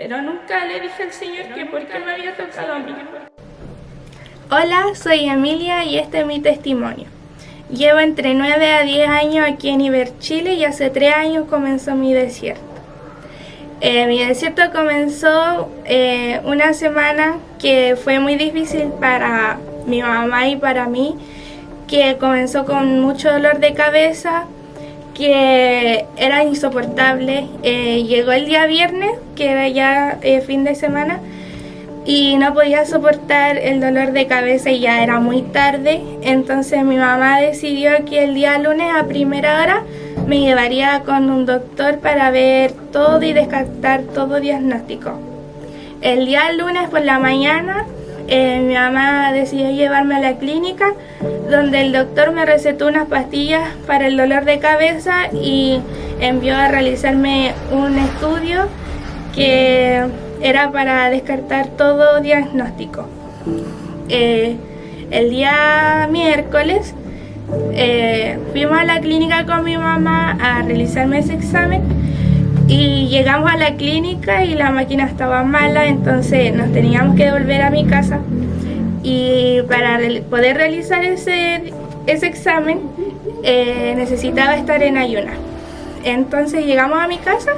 pero nunca le dije al Señor que por qué me había tocado a mí. Hola, soy Emilia y este es mi testimonio. Llevo entre 9 a 10 años aquí en Iber Chile y hace 3 años comenzó mi desierto. Mi desierto comenzó una semana que fue muy difícil para mi mamá y para mí, que comenzó con mucho dolor de cabeza, que era insoportable. Llegó el día viernes, que era ya fin de semana, y no podía soportar el dolor de cabeza y ya era muy tarde. Entonces mi mamá decidió que el día lunes a primera hora me llevaría con un doctor para ver todo y descartar todo diagnóstico. El día lunes por la mañana mi mamá decidió llevarme a la clínica, donde el doctor me recetó unas pastillas para el dolor de cabeza y envió a realizarme un estudio que era para descartar todo diagnóstico. El día miércoles fuimos a la clínica con mi mamá a realizarme ese examen y llegamos a la clínica y la máquina estaba mala, entonces nos teníamos que devolver a mi casa, y para poder realizar ese examen necesitaba estar en ayunas. Entonces llegamos a mi casa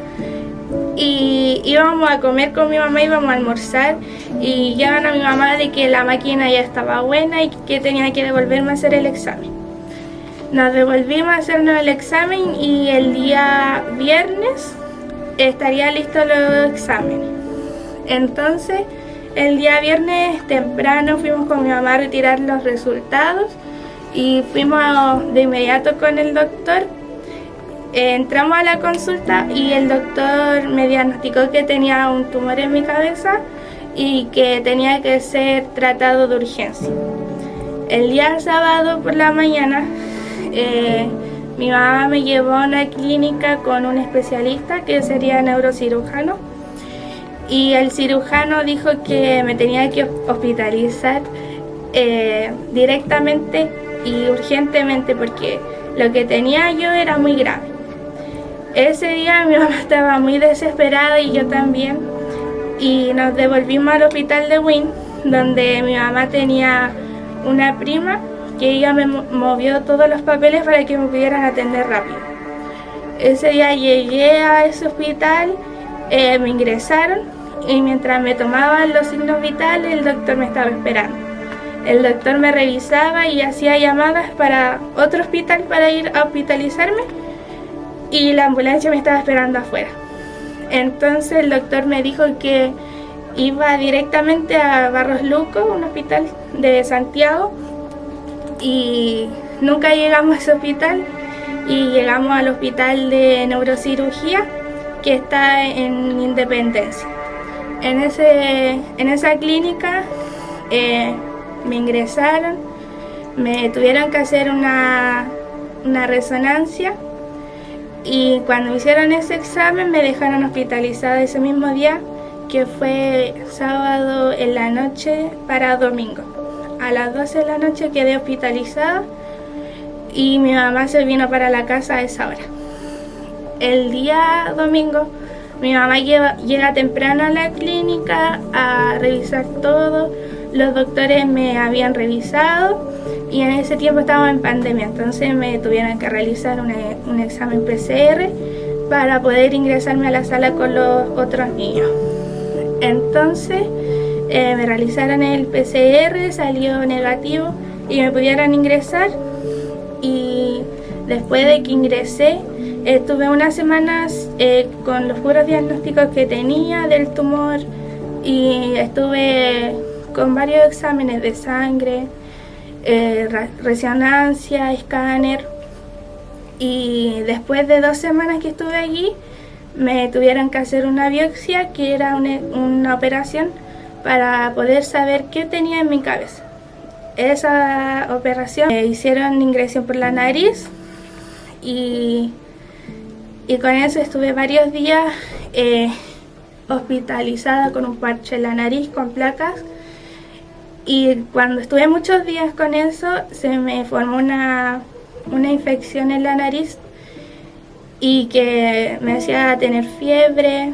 y íbamos a comer con mi mamá, íbamos a almorzar y llaman a mi mamá de que la máquina ya estaba buena y que tenía que devolverme a hacer el examen. Nos devolvimos a hacernos el examen y el día viernes estaría listo los exámenes. Entonces el día viernes temprano fuimos con mi mamá a retirar los resultados y fuimos de inmediato con el doctor. Entramos a la consulta y el doctor me diagnosticó que tenía un tumor en mi cabeza y que tenía que ser tratado de urgencia. El día sábado por la mañana mi mamá me llevó a una clínica con un especialista que sería neurocirujano, y el cirujano dijo que me tenía que hospitalizar directamente y urgentemente porque lo que tenía yo era muy grave. Ese día mi mamá estaba muy desesperada y yo también, y nos devolvimos al hospital de Wynn, donde mi mamá tenía una prima que ella me movió todos los papeles para que me pudieran atender rápido. Ese día llegué a ese hospital, me ingresaron y mientras me tomaban los signos vitales el doctor me estaba esperando. El doctor me revisaba y hacía llamadas para otro hospital para ir a hospitalizarme, y la ambulancia me estaba esperando afuera. Entonces el doctor me dijo que iba directamente a Barros Luco, un hospital de Santiago, y nunca llegamos a ese hospital y llegamos al hospital de neurocirugía que está en Independencia. En esa clínica me ingresaron, me tuvieron que hacer una resonancia, y cuando hicieron ese examen me dejaron hospitalizada ese mismo día, que fue sábado en la noche para domingo. A las 12 de la noche quedé hospitalizada y mi mamá se vino para la casa a esa hora. El día domingo mi mamá llega temprano a la clínica a revisar todo. Los doctores me habían revisado y en ese tiempo estábamos en pandemia, entonces me tuvieron que realizar un examen PCR para poder ingresarme a la sala con los otros niños. Entonces me realizaron el PCR, salió negativo y me pudieron ingresar, y después de que ingresé estuve unas semanas con los puros diagnósticos que tenía del tumor, y estuve con varios exámenes de sangre, resonancia, escáner, y después de 2 semanas que estuve allí me tuvieron que hacer una biopsia, que era una operación para poder saber qué tenía en mi cabeza. Esa operación me hicieron ingresión por la nariz y con eso estuve varios días hospitalizada con un parche en la nariz con placas, y cuando estuve muchos días con eso se me formó una infección en la nariz y que me hacía tener fiebre,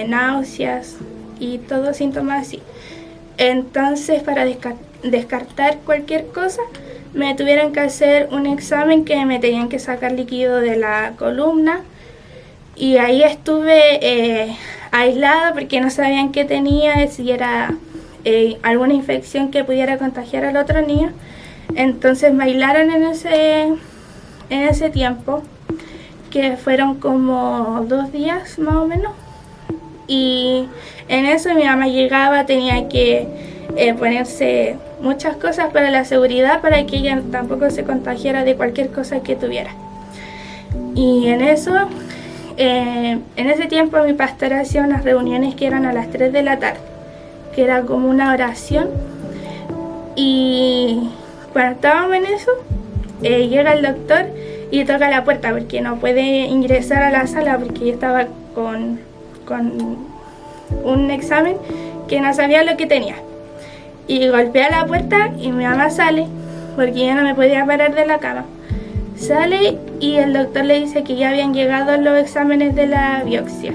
náuseas y todos síntomas así. Entonces, para descartar cualquier cosa, me tuvieron que hacer un examen que me tenían que sacar líquido de la columna, y ahí estuve aislada porque no sabían qué tenía, si era alguna infección que pudiera contagiar al otro niño. Entonces me aislaron en ese tiempo, que fueron como 2 días más o menos. Y en eso mi mamá llegaba, tenía que ponerse muchas cosas para la seguridad, para que ella tampoco se contagiara de cualquier cosa que tuviera. Y en ese tiempo mi pastor hacía unas reuniones que eran a las 3 de la tarde, que era como una oración. Y cuando estábamos en eso, llega el doctor y toca la puerta porque no puede ingresar a la sala porque yo estaba con un examen que no sabía lo que tenía. Y golpea la puerta y mi mamá sale porque yo no me podía parar de la cama. Sale y el doctor le dice que ya habían llegado los exámenes de la biopsia.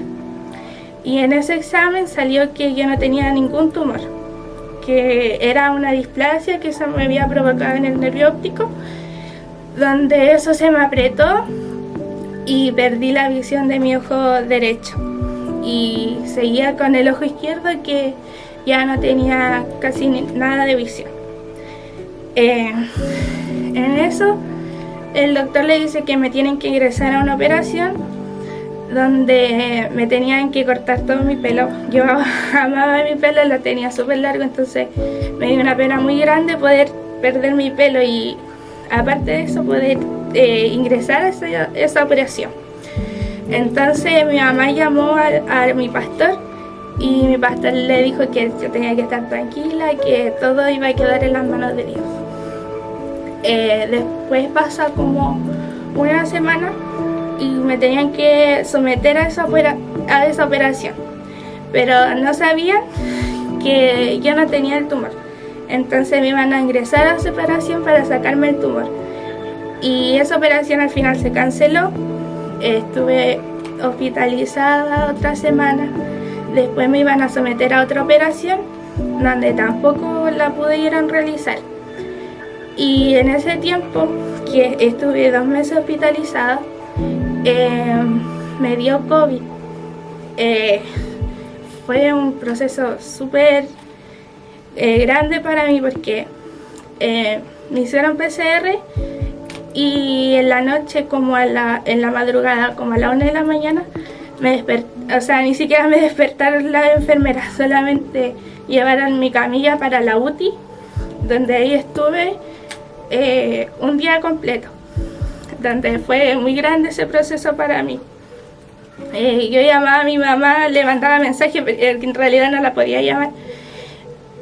Y en ese examen salió que yo no tenía ningún tumor, que era una displasia que se me había provocado en el nervio óptico, donde eso se me apretó y perdí la visión de mi ojo derecho. Y seguía con el ojo izquierdo, que ya no tenía casi nada de visión. En eso, el doctor le dice que me tienen que ingresar a una operación donde me tenían que cortar todo mi pelo. Yo amaba mi pelo, lo tenía súper largo, entonces me dio una pena muy grande poder perder mi pelo y aparte de eso poder ingresar a esa operación. Entonces mi mamá llamó a mi pastor y mi pastor le dijo que yo tenía que estar tranquila, que todo iba a quedar en las manos de Dios. Después pasa como una semana y me tenían que someter a esa operación, pero no sabían que yo no tenía el tumor. Entonces me iban a ingresar a esa operación para sacarme el tumor. Y esa operación al final se canceló. Estuve hospitalizada otra semana. Después me iban a someter a otra operación, donde tampoco la pudieron realizar. Y en ese tiempo, que estuve 2 meses hospitalizada, me dio COVID. Fue un proceso súper grande para mí porque me hicieron PCR y en la noche, como en la madrugada, como a la 1 de la mañana, me desperté. O sea, ni siquiera me despertaron las enfermeras, solamente llevaron mi camilla para la UTI, donde ahí estuve un día completo, donde fue muy grande ese proceso para mí. Yo llamaba a mi mamá, le mandaba mensajes, pero en realidad no la podía llamar.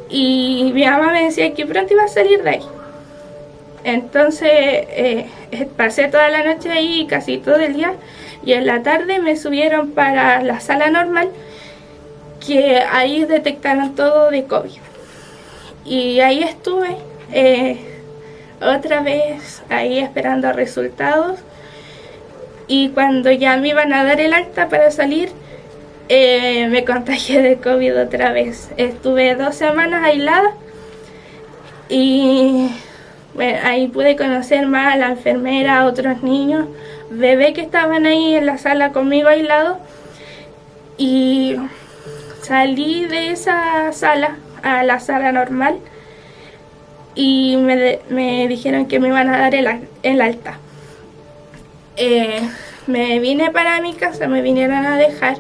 Y mi mamá me decía que pronto iba a salir de ahí. Entonces pasé toda la noche ahí, casi todo el día, y en la tarde me subieron para la sala normal, que ahí detectaron todo de COVID. Y ahí estuve otra vez ahí esperando resultados, y cuando ya me iban a dar el alta para salir, me contagié de COVID otra vez. Estuve 2 semanas aislada y bueno, ahí pude conocer más a la enfermera, a otros niños, bebés que estaban ahí en la sala conmigo aislados, y salí de esa sala a la sala normal y me dijeron que me iban a dar el alta. Me vine para mi casa, me vinieron a dejar.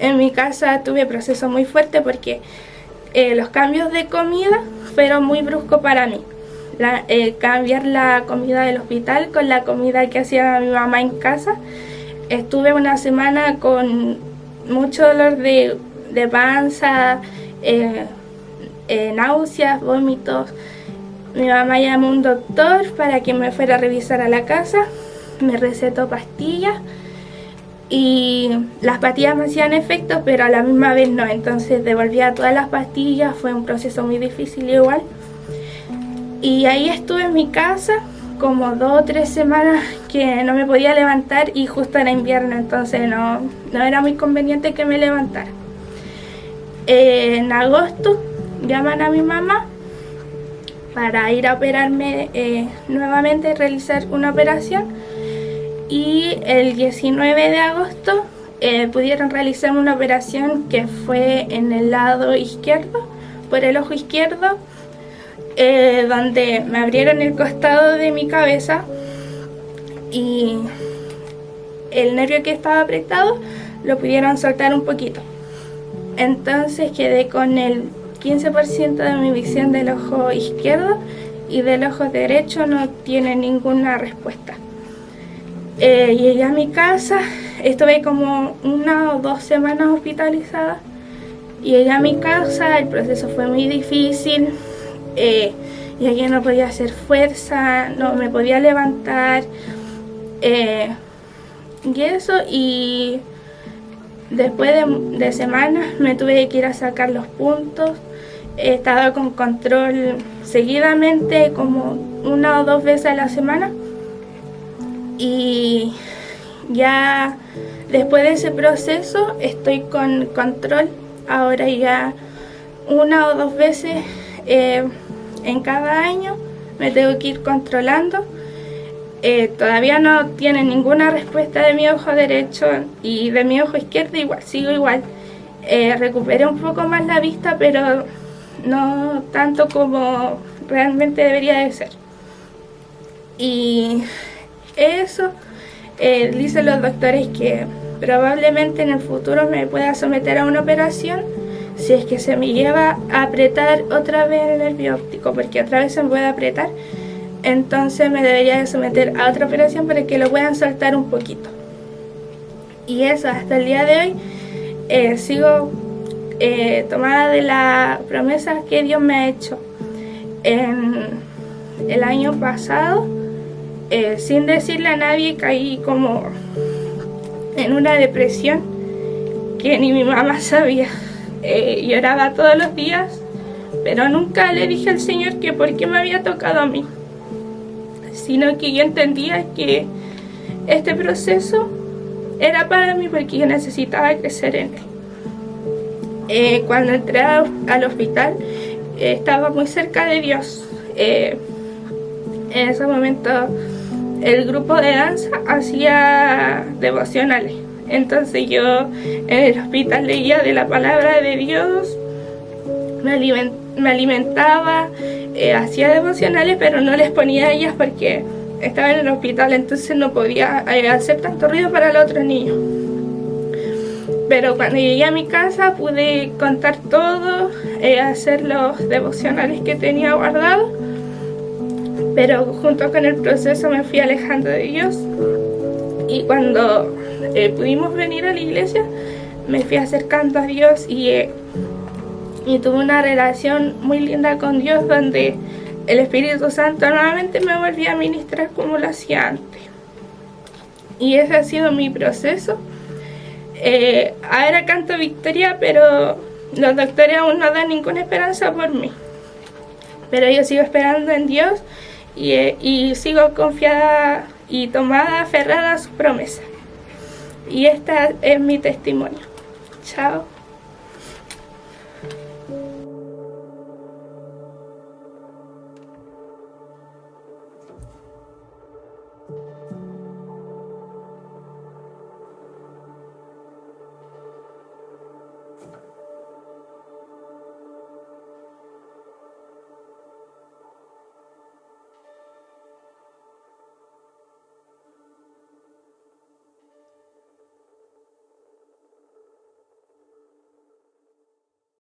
En mi casa tuve proceso muy fuerte porque los cambios de comida fueron muy bruscos para mí. Cambiar la comida del hospital con la comida que hacía mi mamá en casa. Estuve una semana con mucho dolor de panza, náuseas, vómitos. Mi mamá llamó a un doctor para que me fuera a revisar a la casa. Me recetó pastillas y las pastillas me hacían efecto, pero a la misma vez no. Entonces devolvía todas las pastillas. Fue un proceso muy difícil igual. Y ahí estuve en mi casa como 2 o 3 semanas que no me podía levantar y justo era invierno, entonces no era muy conveniente que me levantara. En agosto llaman a mi mamá para ir a operarme nuevamente, realizar una operación, y el 19 de agosto pudieron realizar una operación que fue en el lado izquierdo, por el ojo izquierdo, donde me abrieron el costado de mi cabeza y el nervio que estaba apretado lo pudieron soltar un poquito. Entonces quedé con el 15% de mi visión del ojo izquierdo y del ojo derecho no tiene ninguna respuesta. Llegué a mi casa, estuve como 1 o 2 semanas hospitalizada. Llegué a mi casa, el proceso fue muy difícil, llegué, no podía hacer fuerza, no me podía levantar, y eso, y después de semanas me tuve que ir a sacar los puntos. He estado con control seguidamente, como 1 o 2 veces a la semana, y ya después de ese proceso estoy con control. Ahora ya 1 o 2 veces en cada año me tengo que ir controlando. Todavía no tiene ninguna respuesta de mi ojo derecho, y de mi ojo izquierdo igual, sigo igual. Recuperé un poco más la vista, pero no tanto como realmente debería de ser. Y eso, dicen los doctores que probablemente en el futuro me pueda someter a una operación si es que se me lleva a apretar otra vez el nervio óptico, porque otra vez se me puede apretar. Entonces me debería de someter a otra operación para que lo puedan soltar un poquito. Y eso, hasta el día de hoy sigo tomada de la promesa que Dios me ha hecho. En el año pasado, sin decirle a nadie, caí como en una depresión que ni mi mamá sabía. Lloraba todos los días, pero nunca le dije al Señor que por qué me había tocado a mí, sino que yo entendía que este proceso era para mí porque yo necesitaba crecer en él. Cuando entré al hospital estaba muy cerca de Dios. En ese momento el grupo de danza hacía devocionales, entonces yo en el hospital leía de la palabra de Dios, me alimentaba, hacía devocionales, pero no les ponía a ellas porque estaba en el hospital, entonces no podía hacer tanto ruido para los otros niños. Pero cuando llegué a mi casa pude contar todo, hacer los devocionales que tenía guardados, pero junto con el proceso me fui alejando de Dios, y cuando pudimos venir a la iglesia me fui acercando a Dios y tuve una relación muy linda con Dios, donde el Espíritu Santo nuevamente me volvía a ministrar como lo hacía antes. Y ese ha sido mi proceso. Ahora canto victoria, pero los doctores aún no dan ninguna esperanza por mí. Pero yo sigo esperando en Dios y sigo confiada y tomada, aferrada a su promesa. Y este es mi testimonio. Chao.